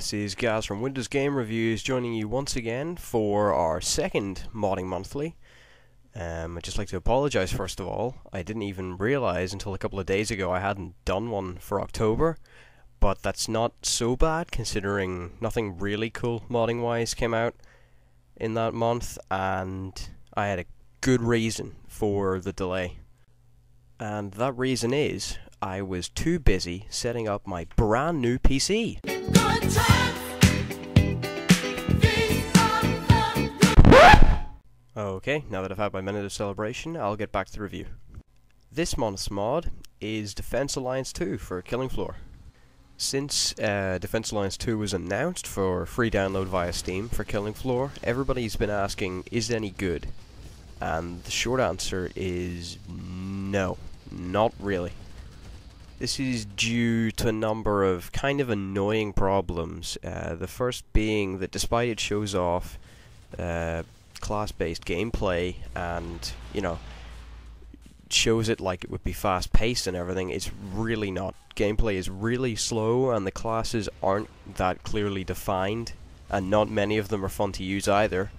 This is Gaz from Windows Game Reviews joining you once again for our second Modding Monthly. I'd just like to apologise first of all. I didn't even realise until a couple of days ago I hadn't done one for October, but that's not so bad considering nothing really cool modding wise came out in that month, and I had a good reason for the delay. And that reason is I was too busy setting up my brand new PC. Okay, now that I've had my minute of celebration, I'll get back to the review. This month's mod is Defense Alliance 2 for Killing Floor. Since Defense Alliance 2 was announced for free download via Steam for Killing Floor, everybody's been asking, is it any good? And the short answer is no, not really. This is due to a number of kind of annoying problems. The first being that despite it shows off class-based gameplay and, shows it like it would be fast-paced and everything, it's really not. Gameplay is really slow and the classes aren't that clearly defined, and not many of them are fun to use either.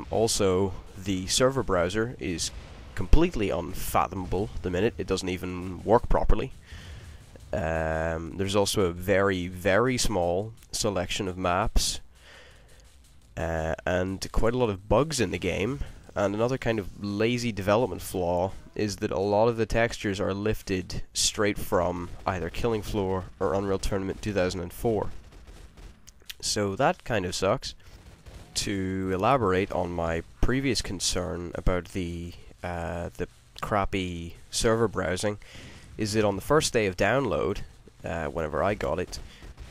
Also, the server browser is completely unfathomable at the minute. It doesn't even work properly. There's also a very, very small selection of maps, and quite a lot of bugs in the game. And another kind of lazy development flaw is that a lot of the textures are lifted straight from either Killing Floor or Unreal Tournament 2004. So that kind of sucks. To elaborate on my previous concern about the crappy server browsing, is that on the first day of download, whenever I got it,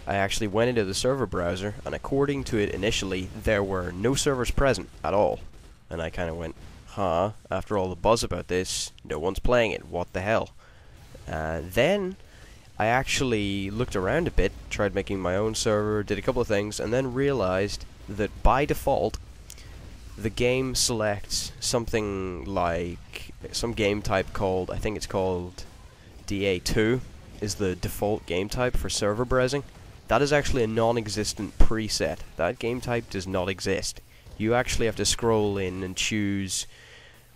I actually went into the server browser, and according to it initially, there were no servers present at all. And I kind of went, after all the buzz about this, no one's playing it, what the hell? Then I actually looked around a bit, tried making my own server, did a couple of things, and then realized that by default, the game selects something like some game type called, I think it's called DA2, is the default game type for server browsing. That is actually a non-existent preset. That game type does not exist. You actually have to scroll in and choose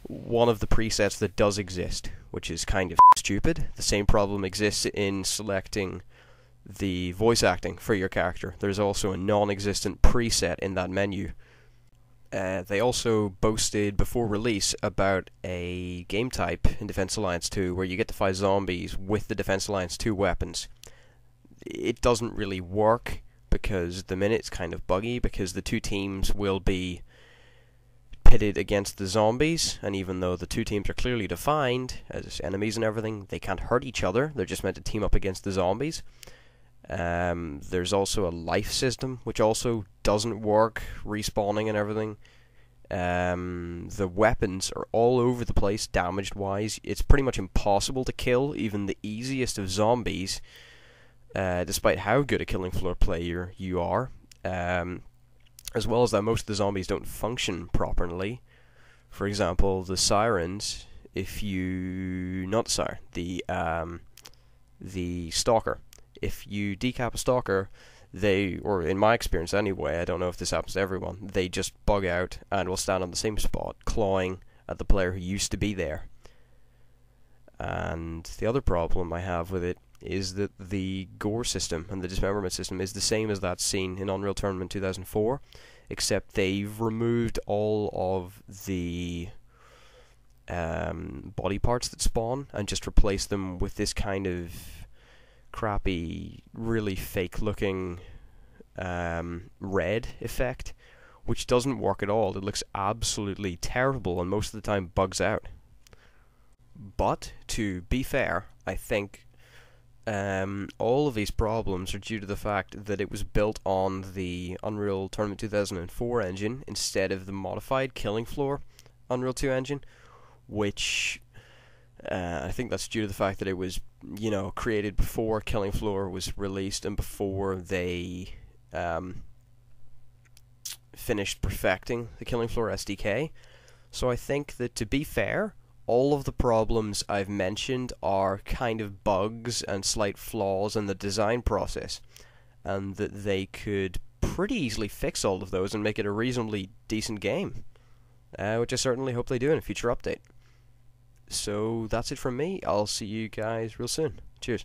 one of the presets that does exist, which is kind of stupid. The same problem exists in selecting the voice acting for your character. There's also a non-existent preset in that menu. They also boasted before release about a game type in Defense Alliance 2 where you get to fight zombies with the Defense Alliance 2 weapons. It doesn't really work because the minute's kind of buggy, because the two teams will be pitted against the zombies, and even though the two teams are clearly defined as enemies and everything, they can't hurt each other. They're just meant to team up against the zombies. There's also a life system which also doesn't work, respawning and everything. The weapons are all over the place damaged wise. It's pretty much impossible to kill even the easiest of zombies, despite how good a Killing Floor player you are. As well as that most of the zombies don't function properly. For example, the sirens, the stalker. If you decap a stalker, or in my experience anyway, I don't know if this happens to everyone, they just bug out and will stand on the same spot, clawing at the player who used to be there. And the other problem I have with it is that the gore system and the dismemberment system is the same as that seen in Unreal Tournament 2004, except they've removed all of the body parts that spawn and just replaced them with this kind of crappy, really fake looking red effect, which doesn't work at all. It looks absolutely terrible and most of the time bugs out. But to be fair, I think all of these problems are due to the fact that it was built on the Unreal Tournament 2004 engine instead of the modified Killing Floor Unreal 2 engine, which I think that's due to the fact that it was, created before Killing Floor was released and before they finished perfecting the Killing Floor SDK. So I think that, to be fair, all of the problems I've mentioned are kind of bugs and slight flaws in the design process. and that they could pretty easily fix all of those and make it a reasonably decent game, which I certainly hope they do in a future update. So that's it from me. I'll see you guys real soon. Cheers.